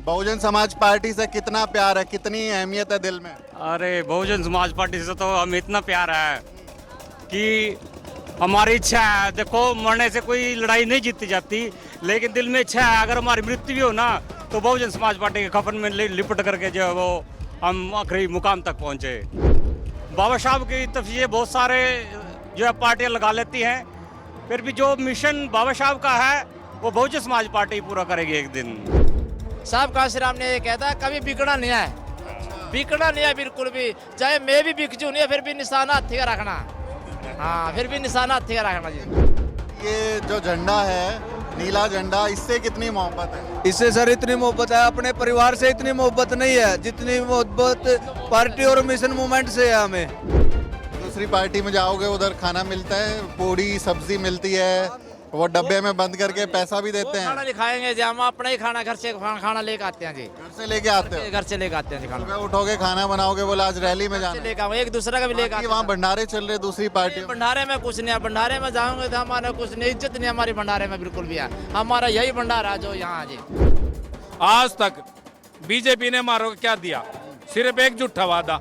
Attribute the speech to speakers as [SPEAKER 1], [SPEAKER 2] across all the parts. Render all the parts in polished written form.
[SPEAKER 1] Bahujan Samaj party से कितना प्यार है, कितनी अहमियत है दिल में?
[SPEAKER 2] अरे बहुजन समाज पार्टी से तो हमें इतना प्यार है कि हमारी इच्छा है। देखो, मरने से कोई लड़ाई नहीं जीती जाती, लेकिन दिल में इच्छा है अगर हमारी मृत्यु भी हो ना तो बहुजन समाज पार्टी के कफन में लिपट करके जो है वो हम आखिरी मुकाम तक पहुंचे। बाबा साहब की तफसीर बहुत सारे जो है पार्टियां लगा लेती हैं, फिर भी जो मिशन बाबा साहब का है वो बहुजन समाज पार्टी पूरा करेगी एक दिन।
[SPEAKER 3] साहब काशीराम ने ये कहता है कभी बिकना नहीं है, बिकना नहीं है बिल्कुल भी, चाहे मैं भी बिक जू नहीं है फिर भी निशाना हत्थी का रखना। हाँ, फिर भी निशाना हत्थी का रखना जी।
[SPEAKER 1] ये जो झंडा है, नीला झंडा, इससे कितनी मोहब्बत है?
[SPEAKER 4] इससे सर इतनी मोहब्बत है, अपने परिवार से इतनी मोहब्बत नहीं है जितनी मोहब्बत पार्टी और मिशन मूवमेंट से है हमें।
[SPEAKER 1] दूसरी पार्टी में जाओगे उधर खाना मिलता है, पूरी सब्जी मिलती है, वो डब्बे में बंद करके पैसा भी देते
[SPEAKER 3] खाना
[SPEAKER 1] हैं।
[SPEAKER 3] नहीं खाएंगे जी, हम अपना ही खाना घर से खाना लेके आते हैं जी।
[SPEAKER 1] घर से लेके आते हो?
[SPEAKER 3] घर से लेके आते हैं जी खाना।
[SPEAKER 1] सुबह उठोगे, खाना बनाओगे, बोला आज रैली में जाना है।
[SPEAKER 3] लेके आऊंगे, एक दूसरे का भी लेके आते हैं।
[SPEAKER 1] वहाँ भंडारे चल रहे दूसरी पार्टी में।
[SPEAKER 3] भंडारे में कुछ नहीं है, भंडारे में जाओगे तो हमारा कुछ नहीं, इज्जत नहीं हमारी भंडारे में बिल्कुल भी है। हमारा यही भंडारा जो यहाँ जी।
[SPEAKER 5] आज तक बीजेपी ने मारो क्या दिया? सिर्फ एक झूठा वादा,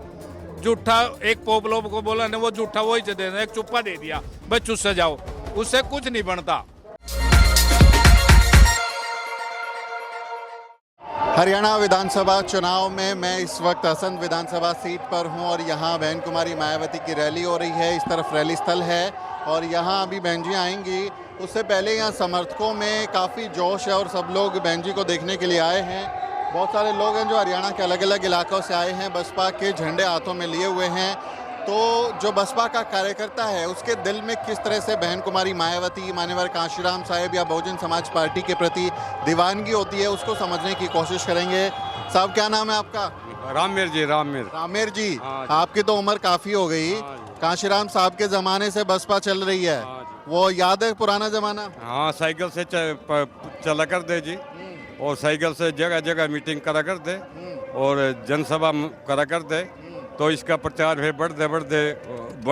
[SPEAKER 5] झूठा एक पोपलो को बोला ने वो झूठा वही से देना, एक चुप्पा दे दिया, बस चुप से जाओ, उससे कुछ नहीं बनता।
[SPEAKER 1] हरियाणा विधानसभा चुनाव में मैं इस वक्त असंध विधानसभा सीट पर हूं और यहां बहन कुमारी मायावती की रैली हो रही है। इस तरफ रैली स्थल है और यहां अभी बहन जी आएंगी। उससे पहले यहां समर्थकों में काफ़ी जोश है और सब लोग बहन जी को देखने के लिए आए हैं। बहुत सारे लोग हैं जो हरियाणा के अलग अलग इलाकों से आए हैं, बसपा के झंडे हाथों में लिए हुए हैं। तो जो बसपा का कार्यकर्ता है उसके दिल में किस तरह से बहन कुमारी मायावती, मान्यवर कांशीराम साहब या बहुजन समाज पार्टी के प्रति दीवानगी होती है, उसको समझने की कोशिश करेंगे। साहब, क्या नाम है आपका?
[SPEAKER 6] रामेर जी।
[SPEAKER 1] रामेर जी,
[SPEAKER 6] हाँ जी।
[SPEAKER 1] आपकी तो उम्र काफ़ी हो गई। कांशीराम साहब के ज़माने से बसपा चल रही है, वो याद है पुराना ज़माना?
[SPEAKER 6] हाँ, साइकिल से चला कर दे जी, और साइकिल से जगह जगह मीटिंग करा कर दे और जनसभा करा कर दे, तो इसका प्रचार है बढ़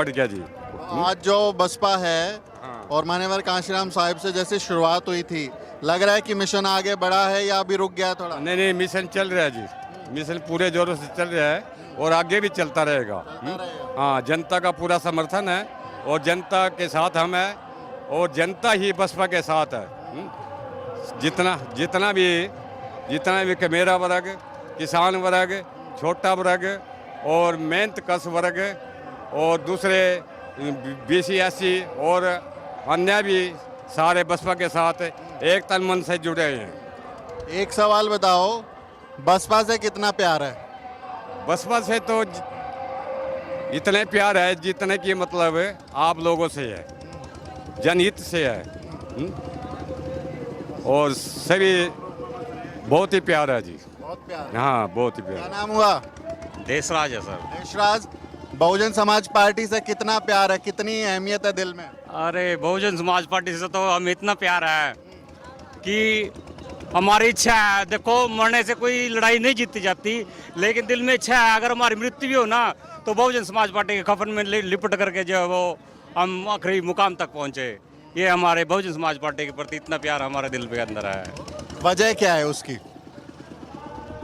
[SPEAKER 6] गया जी।
[SPEAKER 1] आज जो बसपा है और मान्यवर कांशीराम साहब से जैसे शुरुआत हुई थी, लग रहा है कि मिशन आगे बढ़ा है या अभी रुक गया थोड़ा?
[SPEAKER 6] नहीं, मिशन चल रहा है जी, मिशन पूरे जोरों से चल रहा है और आगे भी चलता रहेगा। हाँ, जनता का पूरा समर्थन है और जनता के साथ हम है और जनता ही बसपा के साथ है। जितना भी मेरा वर्ग, किसान वर्ग, छोटा वर्ग और मेहनत कश वर्ग और दूसरे BC SC और अन्य भी सारे बसपा के साथ एक तन मन से जुड़े हैं।
[SPEAKER 1] एक सवाल बताओ, बसपा से कितना प्यार है?
[SPEAKER 6] बसपा से तो इतने प्यार है जितने की मतलब आप लोगों से है, जनहित से है। और सभी बहुत ही प्यार है जी।
[SPEAKER 1] बहुत प्यार।
[SPEAKER 6] हाँ, बहुत ही
[SPEAKER 1] क्या
[SPEAKER 6] प्यार।
[SPEAKER 1] नाम हुआ?
[SPEAKER 2] देशराज है सर।
[SPEAKER 1] देशराज, बहुजन समाज पार्टी से कितना प्यार है, कितनी अहमियत है दिल में?
[SPEAKER 2] अरे बहुजन समाज पार्टी से तो हमें इतना प्यार है कि हमारी इच्छा है। देखो, मरने से कोई लड़ाई नहीं जीती जाती, लेकिन दिल में इच्छा है अगर हमारी मृत्यु भी हो ना तो बहुजन समाज पार्टी के कफन में लिपट करके जो है वो हम आखिरी मुकाम तक पहुंचे। ये हमारे बहुजन समाज पार्टी के प्रति इतना प्यार हमारे दिल के अंदर है।
[SPEAKER 1] वजह क्या है उसकी?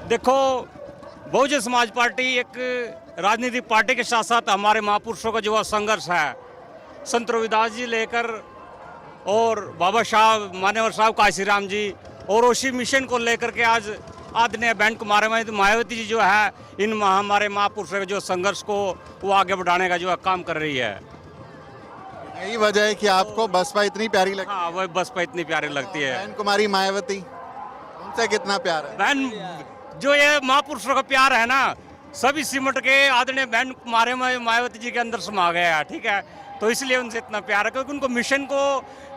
[SPEAKER 2] देखो, बहुजन समाज पार्टी एक राजनीतिक पार्टी के साथ साथ हमारे महापुरुषों का जो संघर्ष है, संत रविदास जी लेकर और बाबा साहब, मान्यवर साहब काशीराम जी और उसी मिशन को लेकर के आज आदरणीय बहन कुमारी मायावती जी जो है, इन हमारे महापुरुषों के जो संघर्ष को वो आगे बढ़ाने का जो है काम कर रही है।
[SPEAKER 1] यही वजह है कि आपको बसपा इतनी प्यारी लगती है?
[SPEAKER 2] हाँ, वह बसपा इतनी प्यारी लगती है।
[SPEAKER 1] बहन कुमारी मायावती, उनसे कितना प्यार है?
[SPEAKER 2] बहन, जो ये महापुरुषों का प्यार है ना, सभी सिमट के आदरणीय बहन कुमारी मायावती जी के अंदर समा गया है। ठीक है, तो इसलिए उनसे इतना प्यार है क्योंकि उनको मिशन को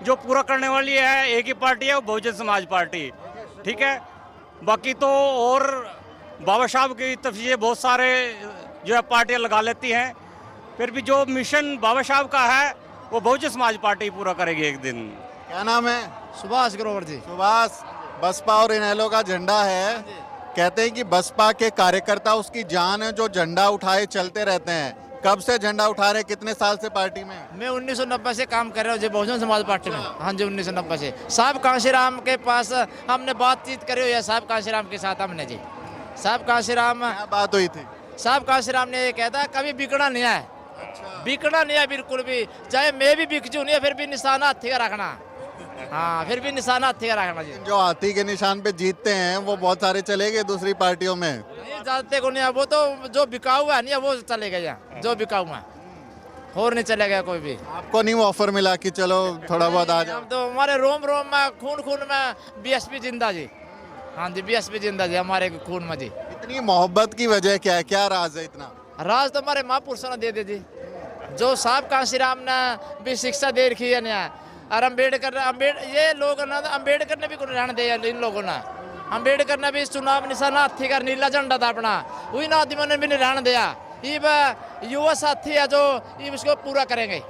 [SPEAKER 2] जो पूरा करने वाली है एक ही पार्टी है, वो बहुजन समाज पार्टी। ठीक है, बाकी तो और बाबा साहब की तफसीर बहुत सारे जो है पार्टियां लगा लेती हैं, फिर भी जो मिशन बाबा साहब का है वो बहुजन समाज पार्टी पूरा करेगी एक दिन।
[SPEAKER 1] क्या नाम है?
[SPEAKER 3] सुभाष ग्रोवर जी।
[SPEAKER 1] सुभाष, बसपा और इनेलो का झंडा है, कहते हैं कि बसपा के कार्यकर्ता उसकी जान है, जो झंडा उठाए चलते रहते हैं। कब से झंडा उठा रहे, कितने साल से पार्टी में?
[SPEAKER 3] मैं 1990 से काम कर रहा हूँ जी बहुजन समाज पार्टी में। हाँ जी 1990 से। साहब कांशीराम के पास हमने बातचीत करी हुई है, साहब कांशीराम के साथ हमने जी। साहब कांशीराम,
[SPEAKER 1] क्या बात हुई थी?
[SPEAKER 3] साहब कांशीराम ने ये कहता कभी बिकना नहीं है, बिकना नहीं है बिल्कुल भी, चाहे मैं भी बिक जूँ नहीं फिर भी निशाना हाथी का रखना। हाँ फिर भी निशाना हाथी का रखना जी।
[SPEAKER 1] जो हाथी के निशान पे जीतते हैं वो बहुत सारे चले गए दूसरी पार्टियों में।
[SPEAKER 3] नहीं जाते को नहीं है, वो तो जो बिका हुआ है नहीं वो चले गए, जो बिका हुआ है और नहीं चले गया कोई भी।
[SPEAKER 1] आपको नहीं वो ऑफर मिला कि चलो थोड़ा बहुत आ जाओ?
[SPEAKER 3] हम तो हमारे रोम रोम में खून खून में बीएसपी जिंदा जी। हाँ जी बीएसपी जिंदा जी हमारे खून में जी।
[SPEAKER 1] इतनी मोहब्बत की वजह क्या है, क्या राज है इतना?
[SPEAKER 3] राज तो हमारे महापुरुषों ने दे दे जी, जो साहब कांशीराम ने भी शिक्षा दे रखी है ना, और अम्बेडकर ये लोग ना अम्बेडकर ने भी कुछ रहने दिया इन लोगों ने। अम्बेडकर ने भी चुनाव निशाना हाथी का नीला झंडा था अपना, वही ना आदमियों ने भी नहीं रहने दिया। ये युवा साथी है जो ये इसको पूरा करेंगे।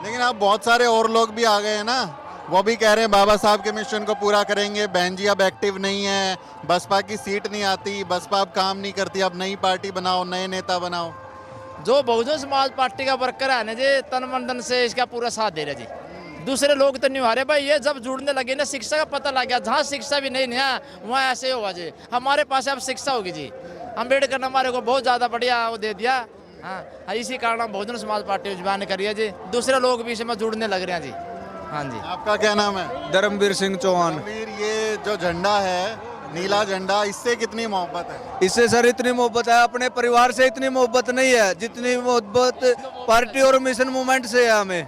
[SPEAKER 1] लेकिन अब बहुत सारे और लोग भी आ गए हैं ना, वो भी कह रहे हैं बाबा साहब के मिशन को पूरा करेंगे। बहन जी अब एक्टिव नहीं है, बसपा की सीट नहीं आती, बसपा अब काम नहीं करती, अब नई पार्टी बनाओ, नए नेता बनाओ।
[SPEAKER 3] जो बहुजन समाज पार्टी का वर्कर है ना जी, तन मन धन से इसका पूरा साथ दे रहे जी। दूसरे लोग तो नहीं आ रहे भाई, ये जब जुड़ने लगे ना शिक्षा का पता लग गया, जहाँ शिक्षा भी नहीं है वहाँ ऐसे होगा जी। हमारे पास अब शिक्षा होगी जी, अम्बेडकर ने हमारे को बहुत ज़्यादा बढ़िया वो दे दिया। हाँ इसी कारण हम बहुजन समाज पार्टी ज्वाइन करी है जी, दूसरे लोग भी इसमें जुड़ने लग रहे हैं जी। हाँ जी।
[SPEAKER 1] आपका क्या नाम है?
[SPEAKER 4] धर्मवीर सिंह चौहान।
[SPEAKER 1] वीर, ये जो झंडा है नीला झंडा, इससे कितनी मोहब्बत है?
[SPEAKER 4] इससे सर इतनी मोहब्बत है, अपने परिवार से इतनी मोहब्बत नहीं है जितनी मोहब्बत पार्टी और मिशन मूवमेंट से है हमें,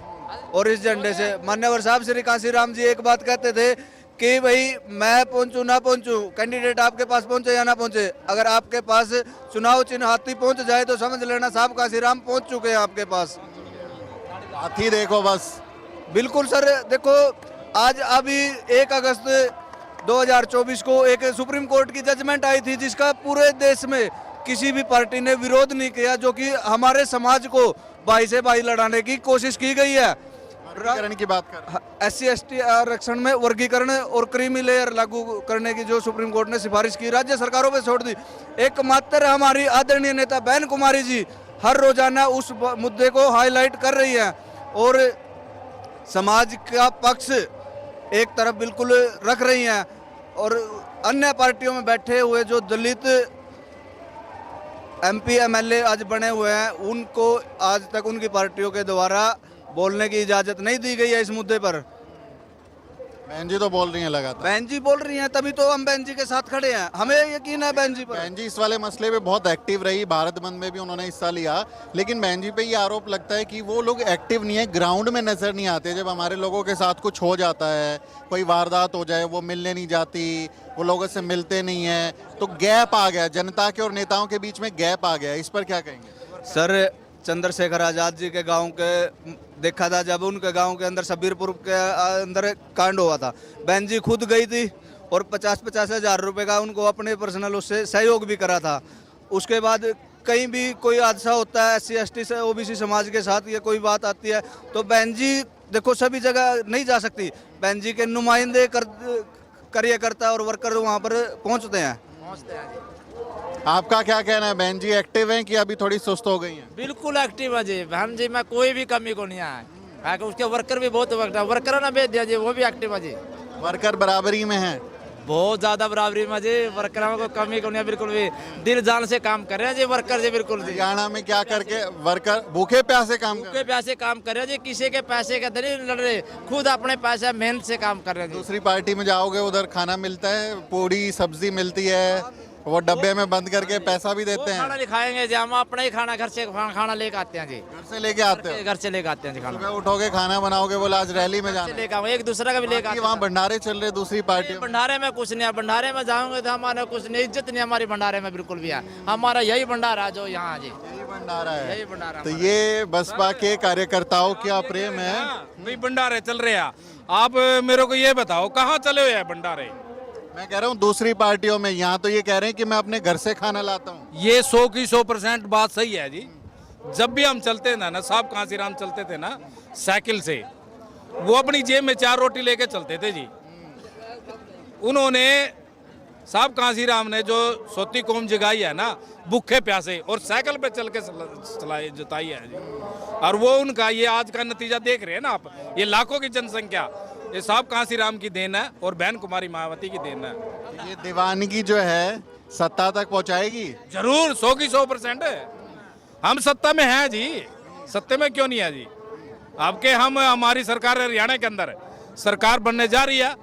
[SPEAKER 4] और इस झंडे से। मान्यवर साहब श्री कांशीराम जी एक बात कहते थे कि भाई मैं पहुंचूं ना पहुंचूं, कैंडिडेट आपके पास पहुंचे या ना पहुंचे, अगर आपके पास चुनाव चिन्ह हाथी पहुंच जाए तो समझ लेना साहब कांशीराम पहुंच चुके हैं आपके पास।
[SPEAKER 1] हाथी देखो बस।
[SPEAKER 4] बिल्कुल सर, देखो आज अभी 1 अगस्त 2024 को एक सुप्रीम कोर्ट की जजमेंट आई थी जिसका पूरे देश में किसी भी पार्टी ने विरोध नहीं किया, जो कि हमारे समाज को भाई से भाई लड़ाने की कोशिश की गई है।
[SPEAKER 1] वर्गीकरण की बात कर,
[SPEAKER 4] SC ST आरक्षण में वर्गीकरण और क्रीमी लेयर लागू करने की जो सुप्रीम कोर्ट ने सिफारिश की, राज्य सरकारों पे छोड़ दी। एकमात्र हमारी आदरणीय नेता बहन कुमारी जी हर रोजाना उस मुद्दे को हाईलाइट कर रही हैं और समाज का पक्ष एक तरफ बिल्कुल रख रही हैं, और अन्य पार्टियों में बैठे हुए जो दलित MP MLA आज बने हुए हैं उनको आज तक उनकी पार्टियों के द्वारा बोलने की इजाजत नहीं दी गई है इस मुद्दे पर।
[SPEAKER 1] बहन जी तो बोल रही हैं लगातार।
[SPEAKER 4] बहन जी बोल रही हैं, तभी तो हम बहन जी के साथ खड़े हैं, हमें यकीन है बहन जी पर।
[SPEAKER 1] बहन जी इस वाले मसले पे बहुत एक्टिव रही, भारत बंद में भी उन्होंने हिस्सा लिया, लेकिन बहन जी पे ये आरोप लगता है कि वो लोग एक्टिव नहीं है, ग्राउंड में नजर नहीं आते। जब हमारे लोगों के साथ कुछ हो जाता है, कोई वारदात हो जाए, वो मिलने नहीं जाती, वो लोगों से मिलते नहीं है, तो गैप आ गया, जनता के और नेताओं के बीच में गैप आ गया। इस पर क्या कहेंगे?
[SPEAKER 4] सर चंद्रशेखर आजाद जी के गांव के देखा था, जब उनके गांव के अंदर शब्बीरपुर के अंदर कांड हुआ था, बहन जी खुद गई थी और 50-50 हज़ार रुपए का उनको अपने पर्सनल उससे सहयोग भी करा था। उसके बाद कहीं भी कोई हादसा होता है SC ST से OBC समाज के साथ, ये कोई बात आती है तो बहन जी देखो सभी जगह नहीं जा सकती, बहन जी के नुमाइंदे कार्यकर्ता और वर्कर वहाँ पर पहुँचते हैं।
[SPEAKER 1] आपका क्या कहना है? बहन जी एक्टिव हैं कि अभी थोड़ी सुस्त हो गई हैं?
[SPEAKER 3] बिल्कुल एक्टिव है जी, बहन जी में कोई भी कमी को नहीं है, उसके वर्कर भी बहुत वर्कर ने भेज दिया जी, वो भी एक्टिव है जी।
[SPEAKER 1] वर्कर बराबरी में हैं?
[SPEAKER 3] बहुत ज्यादा बराबरी में जी, वर्कर में कोई कमी को नहीं है, बिल्कुल भी दिल जान से काम कर रहे हैं जी वर्कर जी, बिल्कुल जी।
[SPEAKER 1] हरियाणा में क्या करके वर्कर भूखे प्यासे काम कर रहे
[SPEAKER 3] भूखे प्यासे काम कर रहे हैं जी, किसी के पैसे का नहीं लड़ रहे, खुद अपने पैसे मेहनत से काम कर रहे हैं जी।
[SPEAKER 1] दूसरी पार्टी में जाओगे उधर खाना मिलता है, पूरी सब्जी मिलती है, वो डब्बे में बंद करके पैसा भी देते हैं।
[SPEAKER 3] खाना नहीं खाएंगे जी, हम अपना ही खाना घर से खाना लेके आते हैं जी,
[SPEAKER 1] घर से लेके आते हैं?
[SPEAKER 3] घर से लेके आते हैं जी खाना।
[SPEAKER 1] सुबह उठोगे खाना बनाओगे, बोला आज रैली में जाना,
[SPEAKER 3] लेकर एक दूसरे का भी लेकर।
[SPEAKER 1] वहाँ भंडारे चल रहे दूसरी पार्टी।
[SPEAKER 3] भंडारे में कुछ नहीं है, भंडारे में जाओगे तो हमारा कुछ नहीं, इज्जत नहीं हमारी भंडारे में बिल्कुल भी है, हमारा यही भंडारा जो यहाँ जी,
[SPEAKER 1] यही भंडारा है,
[SPEAKER 3] यही भंडारा।
[SPEAKER 1] तो ये बसपा के कार्यकर्ताओं का प्रेम है।
[SPEAKER 5] भाई भंडारे चल रहे हैं, आप मेरे को ये बताओ कहाँ चले हुए हैं भंडारे?
[SPEAKER 1] मैं कह रहा हूँ दूसरी पार्टियों में, यहाँ तो ये कह रहे हैं कि मैं अपने घर से खाना लाता हूँ।
[SPEAKER 5] ये 100 की 100% बात सही है जी। जब भी हम चलते ना साहब कांशीराम चलते थे ना साइकिल से, वो अपनी जेब में 4 रोटी लेके चलते थे जी। उन्होंने साहब कांसीराम ने जो सोती कौम जगाई है ना, भूखे प्यासे और साइकिल पे चल के चलाई जताई है जी। और वो उनका ये आज का नतीजा देख रहे हैं ना आप, ये लाखों की जनसंख्या, ये साहब कांसीराम की देन है और बहन कुमारी मायावती की देन है।
[SPEAKER 1] ये दीवानगी जो है सत्ता तक पहुंचाएगी?
[SPEAKER 5] जरूर, 100 की 100% है। हम सत्ता में हैं जी, सत्ते में क्यों नहीं है जी? आपके हमारी सरकार हरियाणा के अंदर सरकार बनने जा रही है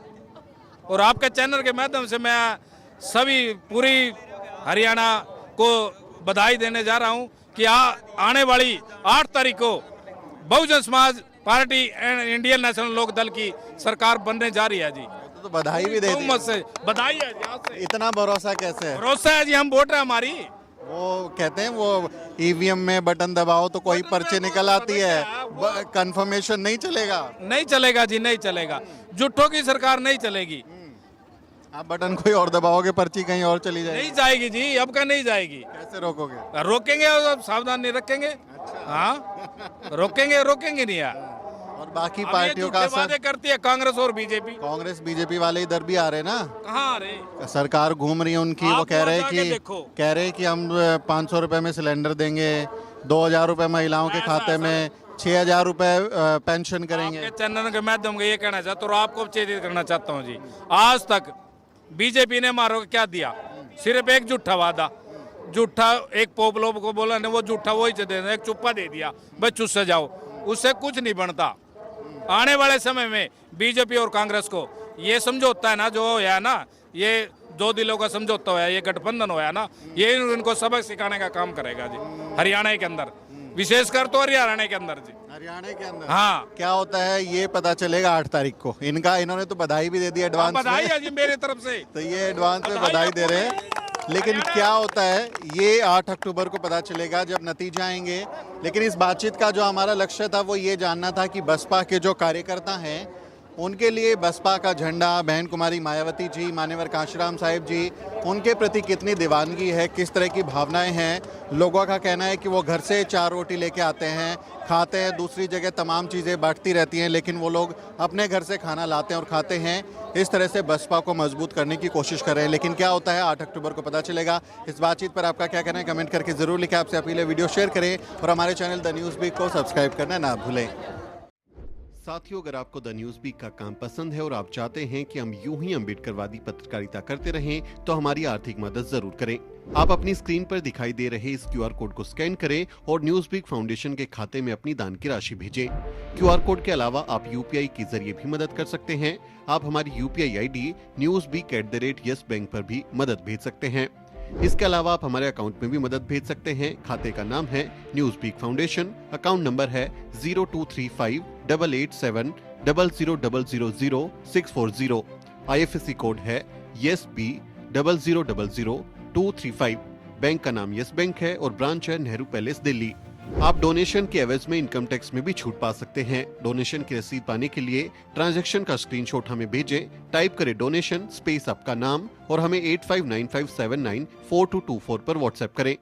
[SPEAKER 5] और आपके चैनल के माध्यम से मैं सभी पूरी हरियाणा को बधाई देने जा रहा हूं कि आने वाली 8 तारीख को Bahujan Samaj party and Indian national लोक दल की सरकार बनने जा रही है जी।
[SPEAKER 1] तो बधाई भी दे दी।
[SPEAKER 5] बहुमत से बधाई है जी। आज से
[SPEAKER 1] इतना भरोसा कैसे है?
[SPEAKER 5] भरोसा है जी, हम वोट है हमारी।
[SPEAKER 1] वो कहते हैं वो ईवीएम में बटन दबाओ तो कोई पर्ची निकल आती है, कंफर्मेशन नहीं चलेगा?
[SPEAKER 5] नहीं चलेगा जी, नहीं चलेगा। झूठों की सरकार नहीं चलेगी।
[SPEAKER 1] आप बटन कोई और दबाओगे पर्ची कहीं और चली जाएगी?
[SPEAKER 5] नहीं जाएगी जी, अब का नहीं जाएगी।
[SPEAKER 1] कैसे रोकोगे?
[SPEAKER 5] रोकेंगे और सावधान नहीं रखेंगे। हाँ, रोकेंगे नहीं यार।
[SPEAKER 1] और बाकी
[SPEAKER 5] अब ये
[SPEAKER 1] पार्टियों का
[SPEAKER 5] झूठे वादे
[SPEAKER 1] असर?
[SPEAKER 5] करती है कांग्रेस और बीजेपी।
[SPEAKER 1] कांग्रेस बीजेपी वाले इधर भी आ रहे हैं ना,
[SPEAKER 5] कहाँ आ रहे?
[SPEAKER 1] सरकार घूम रही है उनकी। वो
[SPEAKER 5] आप
[SPEAKER 1] कह रहे
[SPEAKER 5] वहाँ जाके
[SPEAKER 1] हैं
[SPEAKER 5] देखो।
[SPEAKER 1] कि हम 500 रुपए में सिलेंडर देंगे, 2000 रुपए महिलाओं के खाते में, 6000 रुपए पेंशन करेंगे।
[SPEAKER 5] आपके चैनल के माध्यम से ये कहना चाहता हूँ और आपको चेतित करना चाहता हूँ जी, आज तक बीजेपी ने हमारे को क्या दिया? सिर्फ एक झूठा वादा, झूठा एक पोपलो को बोला ने वो झूठा वही दे देना, एक चुप्पा दे दिया, बस चुप से जाओ, उससे कुछ नहीं बनता। आने वाले समय में बीजेपी और कांग्रेस को ये समझौता है ना जो है ना, ये 2 दिलों का समझौता होया, ये गठबंधन होया ना, ये इनको सबक सिखाने का काम करेगा जी हरियाणा के अंदर, विशेषकर तो हरियाणा के अंदर जी।
[SPEAKER 1] हरियाणा के अंदर
[SPEAKER 5] हाँ,
[SPEAKER 1] क्या होता है ये पता चलेगा 8 तारीख को। इन्होंने तो बधाई भी दे दी एडवांस में।
[SPEAKER 5] बधाई है जी मेरी तरफ से।
[SPEAKER 1] तो ये एडवांस में बधाई दे रहे हैं, लेकिन क्या होता है ये 8 अक्टूबर को पता चलेगा जब नतीजे आएंगे। लेकिन इस बातचीत का जो हमारा लक्ष्य था वो ये जानना था कि बसपा के जो कार्यकर्ता हैं उनके लिए बसपा का झंडा, बहन कुमारी मायावती जी, मान्यवर कांशीराम साहिब जी, उनके प्रति कितनी दीवानगी है, किस तरह की भावनाएं हैं। लोगों का कहना है कि वो घर से 4 रोटी लेके आते हैं, खाते हैं, दूसरी जगह तमाम चीज़ें बांटती रहती हैं, लेकिन वो लोग अपने घर से खाना लाते हैं और खाते हैं। इस तरह से बसपा को मजबूत करने की कोशिश कर रहे हैं। लेकिन क्या होता है 8 अक्टूबर को पता चलेगा। इस बातचीत पर आपका क्या कहना है कमेंट करके ज़रूर लिखें। आपसे अपील है वीडियो शेयर करें और हमारे चैनल द न्यूज़ वीक को सब्सक्राइब करना ना भूलें। साथियों, अगर आपको द न्यूज़ वीक का काम पसंद है और आप चाहते हैं कि हम यूं ही अम्बेडकरवादी पत्रकारिता करते रहें तो हमारी आर्थिक मदद जरूर करें। आप अपनी स्क्रीन पर दिखाई दे रहे इस QR कोड को स्कैन करें और न्यूज़ वीक फाउंडेशन के खाते में अपनी दान की राशि भेजें। QR कोड के अलावा आप UPI के जरिए भी मदद कर सकते हैं। आप हमारी UPI ID newsweek@yesbank पर भी मदद भेज सकते हैं। इसके अलावा आप हमारे अकाउंट में भी मदद भेज सकते हैं। खाते का नाम है Newsweek Foundation, account number है 02358800000640, IFSC कोड है YesB000235। बैंक का नाम यस बैंक है और ब्रांच है नेहरू पैलेस दिल्ली। आप डोनेशन के एवज में इनकम टैक्स में भी छूट पा सकते हैं। डोनेशन की रसीद पाने के लिए ट्रांजैक्शन का स्क्रीनशॉट हमें भेजें। टाइप करें डोनेशन स्पेस आपका नाम और हमें 8595794224 पर व्हाट्सएप करें।